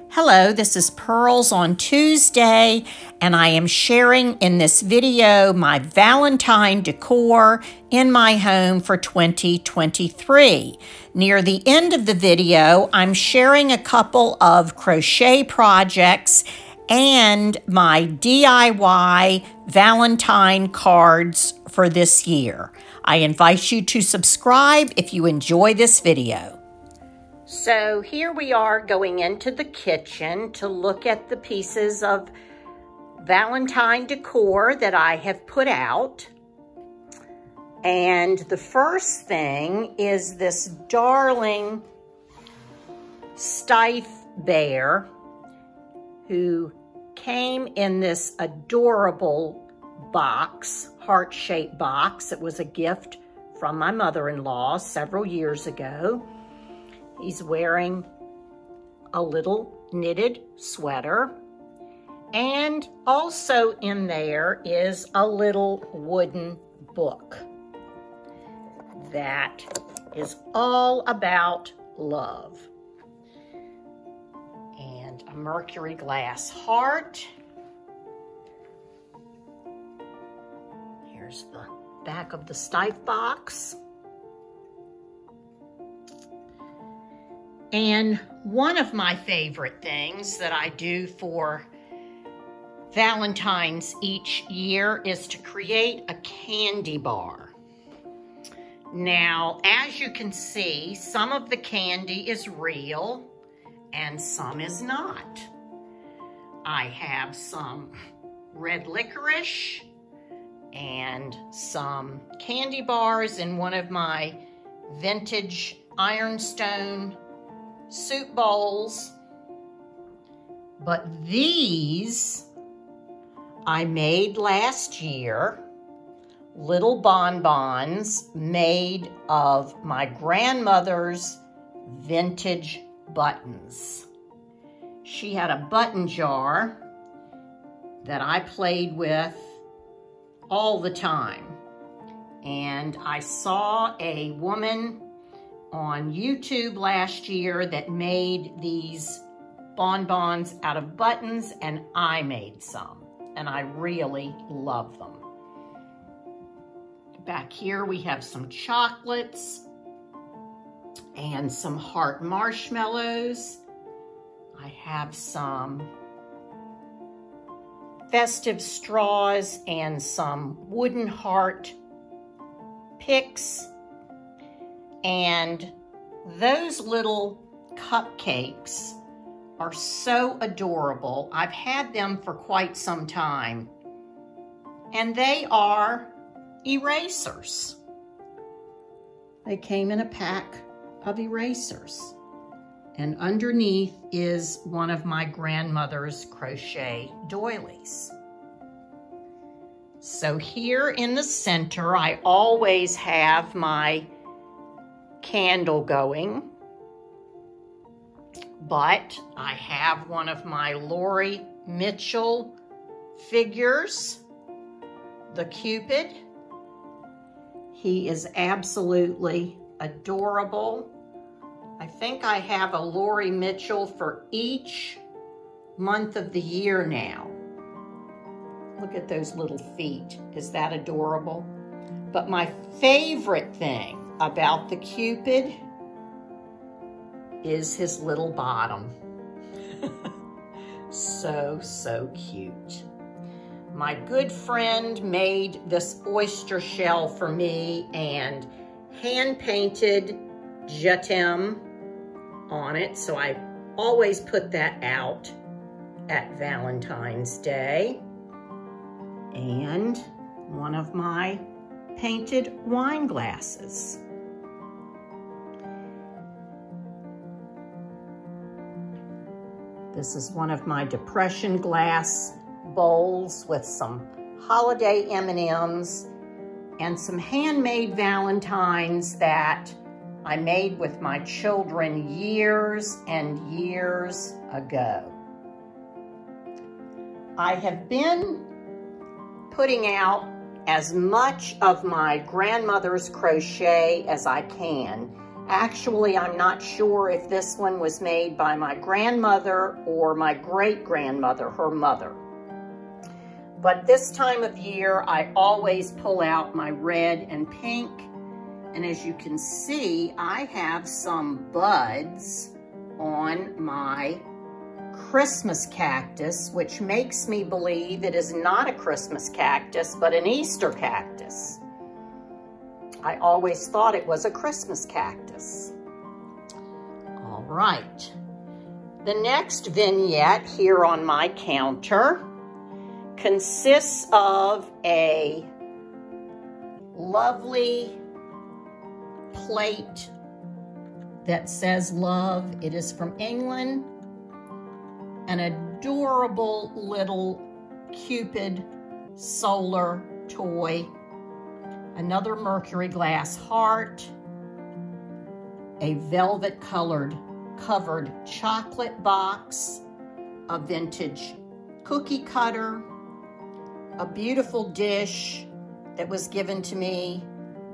Hello, this is Pearls on Tuesday, and I am sharing in this video my Valentine decor in my home for 2023. Near the end of the video, I'm sharing a couple of crochet projects and my DIY Valentine cards for this year. I invite you to subscribe if you enjoy this video. So here we are going into the kitchen to look at the pieces of Valentine decor that I have put out. And the first thing is this darling Stiff bear who came in this adorable box, heart-shaped box. It was a gift from my mother-in-law several years ago. He's wearing a little knitted sweater, and also in there is a little wooden book that is all about love. And a mercury glass heart. Here's the back of the Stiff box. And one of my favorite things that I do for Valentine's each year is to create a candy bar. Now, as you can see, some of the candy is real and some is not. I have some red licorice and some candy bars in one of my vintage ironstone soup bowls, but these I made last year, little bonbons made of my grandmother's vintage buttons. She had a button jar that I played with all the time, and I saw a woman on YouTube last year that made these bonbons out of buttons, and I made some, and I really love them. Back here we have some chocolates and some heart marshmallows. I have some festive straws and some wooden heart picks. And those little cupcakes are so adorable. I've had them for quite some time. And they are erasers. They came in a pack of erasers. And underneath is one of my grandmother's crochet doilies. So here in the center, I always have my candle going, but I have one of my Lori Mitchell figures, the Cupid. He is absolutely adorable. I think I have a Lori Mitchell for each month of the year now. Look at those little feet. Is that adorable? But my favorite thing about the Cupid is his little bottom. So cute. My good friend made this oyster shell for me and hand-painted Je t'aime on it, so I always put that out at Valentine's Day. And one of my painted wine glasses. This is one of my depression glass bowls with some holiday M&Ms and some handmade Valentines that I made with my children years and years ago. I have been putting out as much of my grandmother's crochet as I can Actually, I'm not sure if this one was made by my grandmother or my great-grandmother, her mother. But this time of year, I always pull out my red and pink. And as you can see, I have some buds on my Christmas cactus, which makes me believe it is not a Christmas cactus, but an Easter cactus. I always thought it was a Christmas cactus. All right. The next vignette here on my counter consists of a lovely plate that says love. It is from England. An adorable little Cupid solar toy. Another mercury glass heart. A velvet covered chocolate box. A vintage cookie cutter. A beautiful dish that was given to me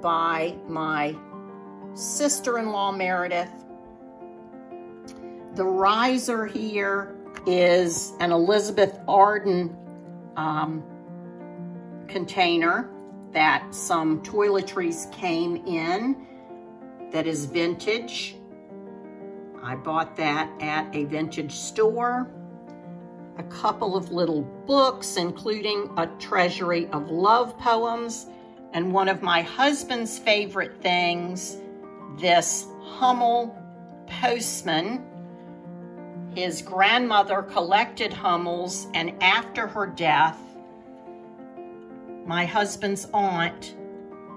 by my sister-in-law Meredith. The riser here is an Elizabeth Arden container that some toiletries came in that is vintage. I bought that at a vintage store. A couple of little books, including a treasury of love poems, and one of my husband's favorite things, this Hummel postman. His grandmother collected Hummels, and after her death, my husband's aunt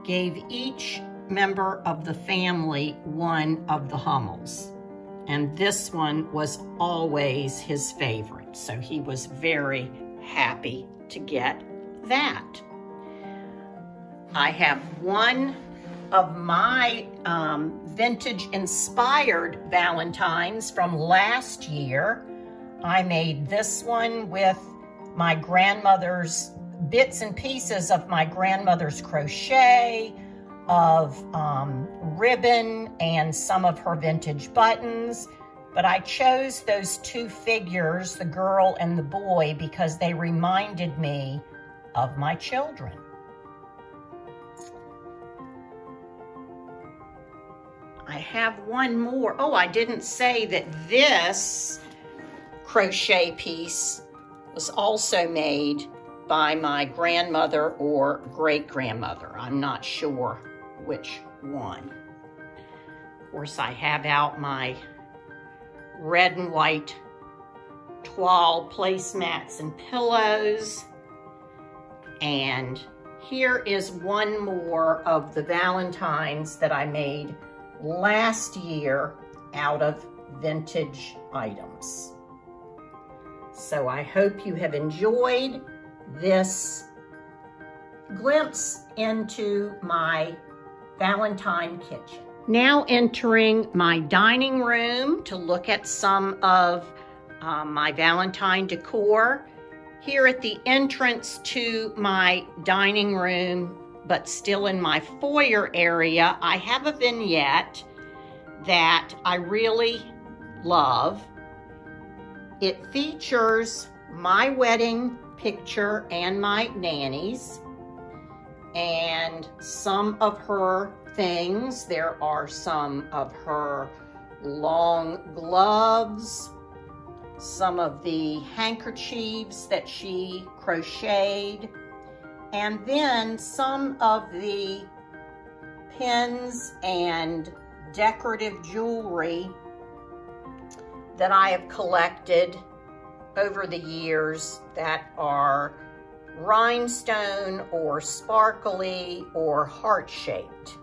gave each member of the family one of the Hummels. And this one was always his favorite, so he was very happy to get that. I have one of my vintage-inspired Valentines from last year. I made this one with my grandmother's bits and pieces of my grandmother's crochet, of ribbon, and some of her vintage buttons. But I chose those two figures, the girl and the boy, because they reminded me of my children. I have one more. Oh, I didn't say that this crochet piece was also made by my grandmother or great-grandmother. I'm not sure which one. Of course, I have out my red and white toile placemats and pillows. And here is one more of the Valentines that I made last year out of vintage items. So I hope you have enjoyed this glimpse into my Valentine kitchen. Now entering my dining room to look at some of my Valentine decor. Here at the entrance to my dining room, but still in my foyer area, I have a vignette that I really love. It features my wedding picture and my nanny's, and some of her things. There are some of her long gloves, some of the handkerchiefs that she crocheted, and then some of the pins and decorative jewelry that I have collected over the years that are rhinestone or sparkly or heart-shaped.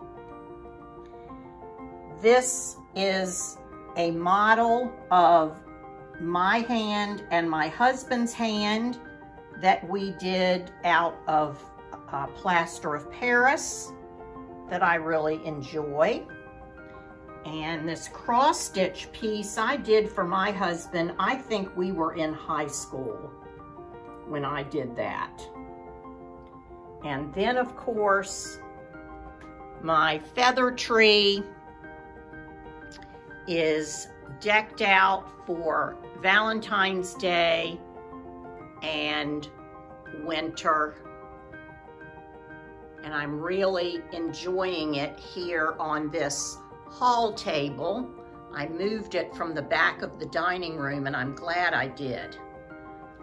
This is a model of my hand and my husband's hand that we did out of plaster of Paris that I really enjoy. And this cross-stitch piece I did for my husband. I think we were in high school when I did that. And then, of course, my feather tree is decked out for Valentine's Day and winter. And I'm really enjoying it here on this hall table. I moved it from the back of the dining room, and I'm glad I did.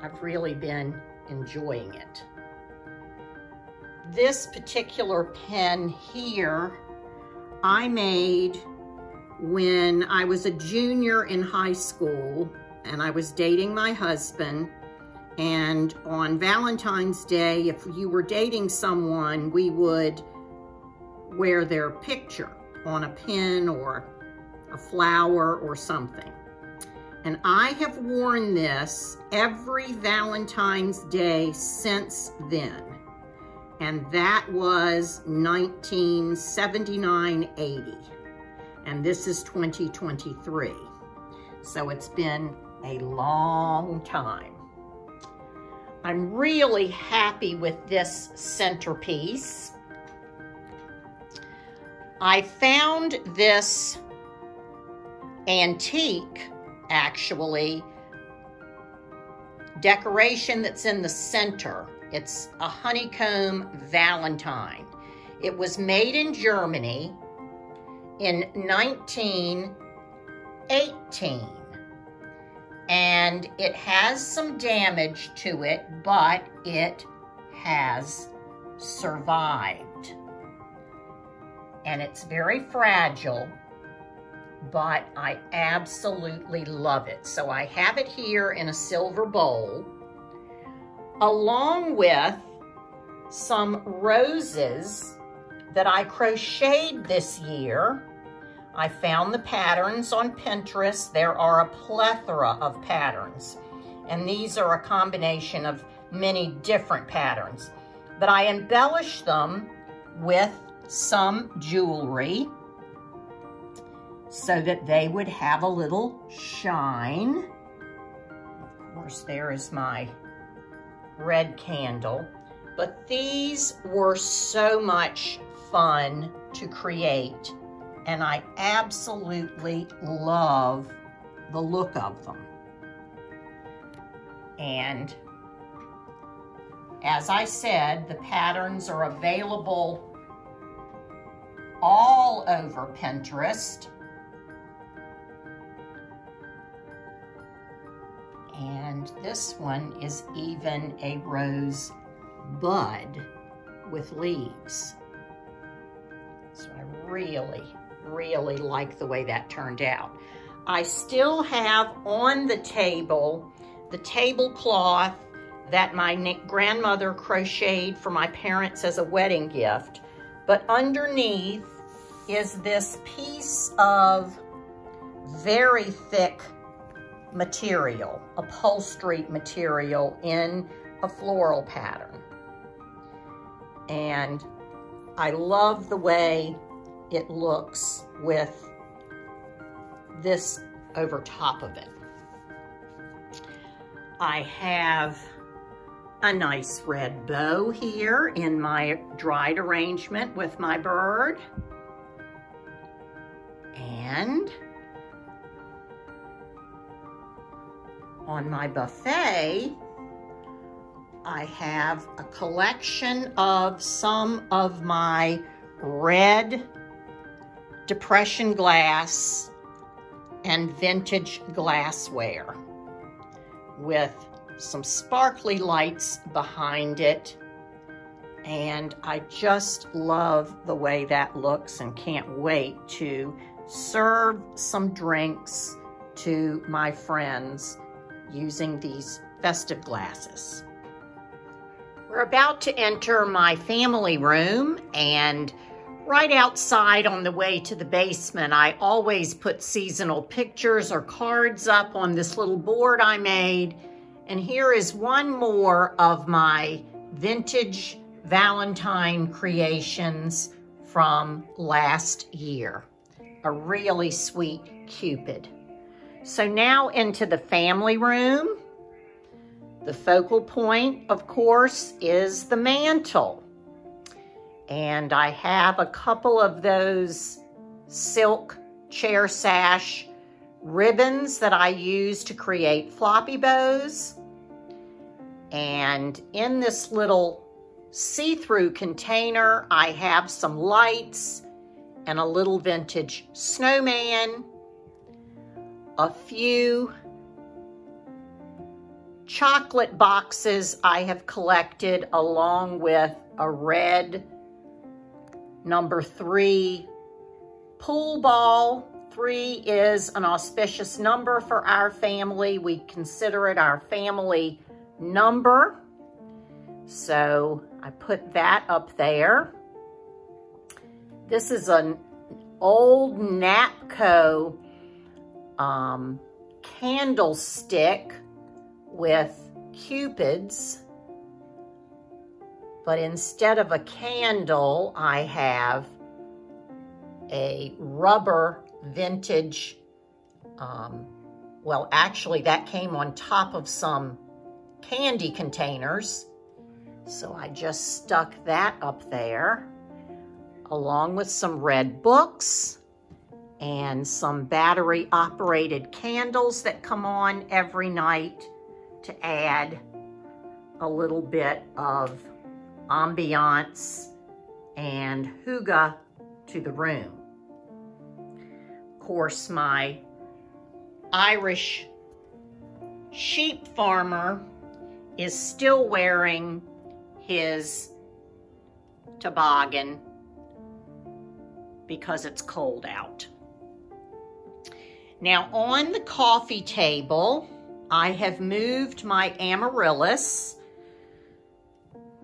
I've really been enjoying it. This particular pen here, I made when I was a junior in high school, and I was dating my husband. And on Valentine's Day, if you were dating someone, we would wear their picture on a pin or a flower or something. And I have worn this every Valentine's Day since then. And that was 1979-80. And this is 2023. So it's been a long time. I'm really happy with this centerpiece. I found this antique, actually, decoration that's in the center. It's a honeycomb Valentine. It was made in Germany in 1918. And it has some damage to it, but it has survived. And it's very fragile, but I absolutely love it. So I have it here in a silver bowl, along with some roses that I crocheted this year. I found the patterns on Pinterest. There are a plethora of patterns, and these are a combination of many different patterns. But I embellished them with some jewelry so that they would have a little shine. Of course, there is my red candle. But these were so much fun to create, and I absolutely love the look of them. And as I said, the patterns are available all over Pinterest. And this one is even a rose bud with leaves. So I really like the way that turned out. I still have on the tablecloth that my grandmother crocheted for my parents as a wedding gift, but underneath is this piece of very thick material, upholstery material in a floral pattern. And I love the way it looks with this over top of it. I have a nice red bow here in my dried arrangement with my bird. And on my buffet, I have a collection of some of my red depression glass and vintage glassware with some sparkly lights behind it. And I just love the way that looks and can't wait to serve some drinks to my friends using these festive glasses. We're about to enter my family room, and right outside on the way to the basement, I always put seasonal pictures or cards up on this little board I made. And here is one more of my vintage Valentine creations from last year. A really sweet Cupid. So now into the family room. The focal point, of course, is the mantle. And I have a couple of those silk chair sash ribbons that I use to create floppy bows. And in this little see-through container, I have some lights and a little vintage snowman, a few chocolate boxes I have collected, along with a red number 3 pool ball. 3 is an auspicious number for our family. We consider it our family number. So I put that up there. This is an old Napco candlestick with cupids, but instead of a candle, I have a rubber vintage, well, actually that came on top of some candy containers. So I just stuck that up there, along with some red books and some battery operated candles that come on every night to add a little bit of ambiance and hygge to the room. Of course, my Irish sheep farmer is still wearing his toboggan because it's cold out. Now, on the coffee table, I have moved my amaryllis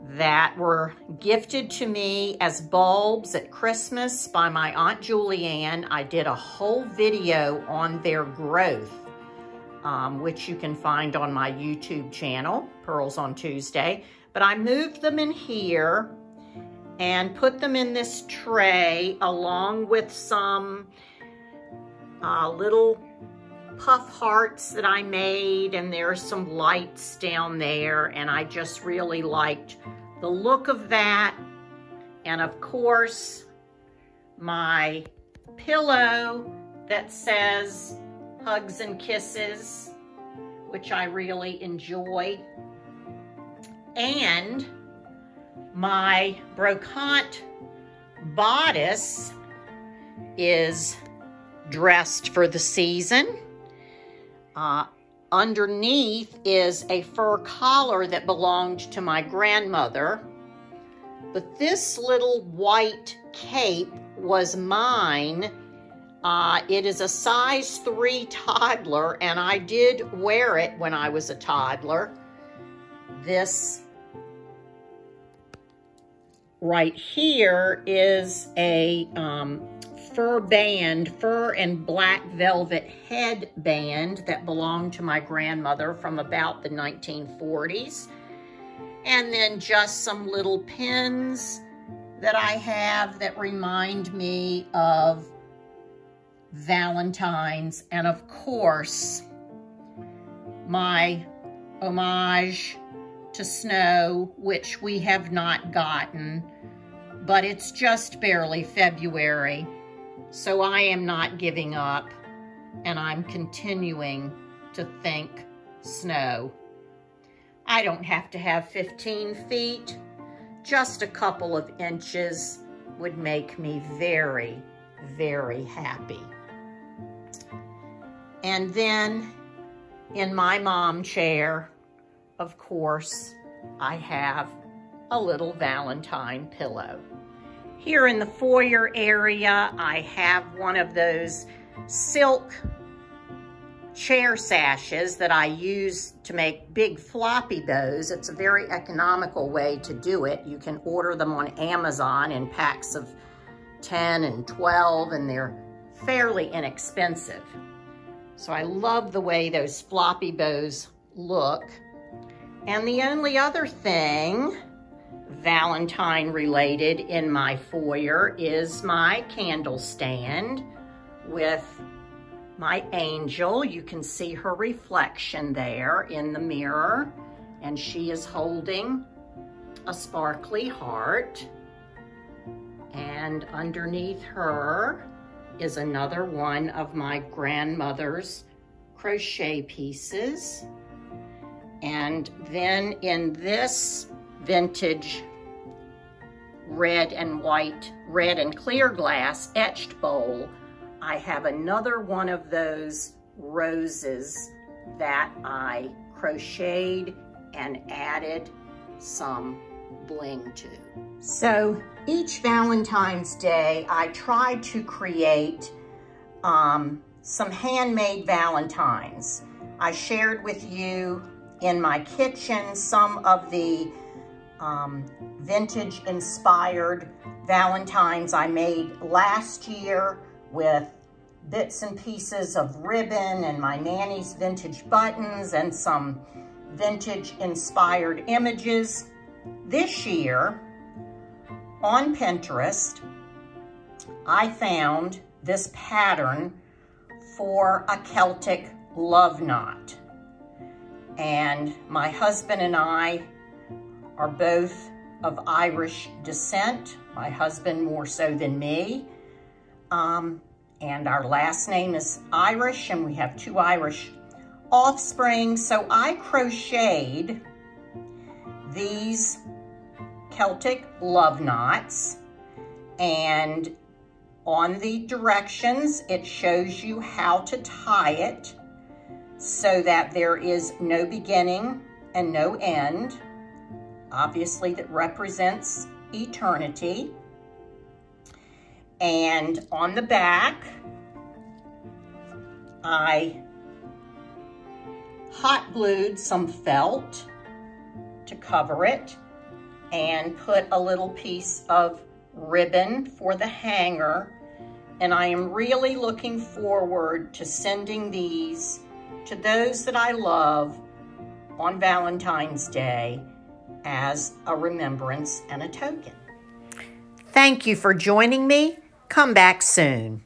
that were gifted to me as bulbs at Christmas by my Aunt Julianne. I did a whole video on their growth, which you can find on my YouTube channel, Pearls on Tuesday. But I moved them in here and put them in this tray, along with some little puff hearts that I made, and there's some lights down there, and I just really liked the look of that. And of course, my pillow that says Hugs and Kisses, which I really enjoy. And my brocante bodice is dressed for the season. Underneath is a fur collar that belonged to my grandmother. But this little white cape was mine. It is a size 3 toddler, and I did wear it when I was a toddler. This right here is a fur and black velvet headband that belonged to my grandmother from about the 1940s. And then just some little pins that I have that remind me of Valentine's. And of course, my homage to snow, which we have not gotten, but it's just barely February. So I am not giving up, and I'm continuing to think snow. I don't have to have 15 feet. Just a couple of inches would make me very, very happy. And then in my mom chair, of course, I have a little Valentine pillow. Here in the foyer area, I have one of those silk chair sashes that I use to make big floppy bows. It's a very economical way to do it. You can order them on Amazon in packs of 10 and 12, and they're fairly inexpensive. So I love the way those floppy bows look. And the only other thing Valentine related in my foyer is my candle stand with my angel. You can see her reflection there in the mirror, and she is holding a sparkly heart. And underneath her, is another one of my grandmother's crochet pieces. And then in this vintage red and clear glass etched bowl, I have another one of those roses that I crocheted and added some bling to. So each Valentine's Day, I try to create some handmade Valentines. I shared with you in my kitchen some of the vintage inspired Valentines I made last year with bits and pieces of ribbon and my nanny's vintage buttons and some vintage inspired images. This year on Pinterest, I found this pattern for a Celtic love knot. And my husband and I are both of Irish descent. My husband more so than me. And our last name is Irish, and we have 2 Irish offspring. So I crocheted these Celtic love knots, and on the directions, it shows you how to tie it so that there is no beginning and no end. Obviously, that represents eternity. And on the back, I hot glued some felt to cover it and put a little piece of ribbon for the hanger. And I am really looking forward to sending these to those that I love on Valentine's Day as a remembrance and a token. Thank you for joining me. Come back soon.